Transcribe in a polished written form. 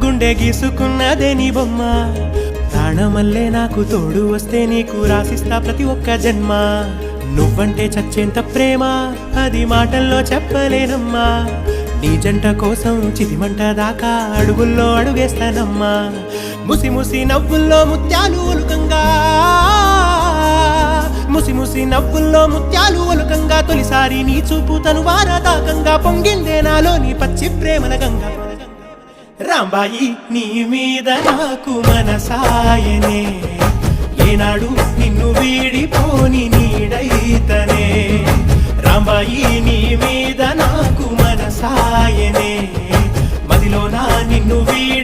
గుండె గీసుకున్నదే నీ బొమ్మ ప్రాణమల్లే నాకు తోడు వస్తే నీకు రాసిస్తా ప్రతి ఒక్క జన్మ నువ్వంటే చచ్చేంత ప్రేమ అది మాటల్లో చెప్పలేనమ్మా నీ జంట కోసం చితిమంట దాకా అడుగుల్లో అడుగేస్తానమ్మా ముసి ముసి నవ్వుల్లో ముత్యాలు ఒలుకంగా ముసి ముసి నవ్వుల్లో ముత్యాలు ఒలుకంగా తొలిసారి నీ చూపు తను వారదాకంగా పొంగిందే నాలో నీ పచ్చి ప్రేమల గంగా రాంబాయి నీ మీద నాకు మనసాయనే ఏనాడు నిన్ను వీడిపోని నీడైతనే రాంబాయి నీ మీద నాకు మనసాయనే మదిలో నా నిన్ను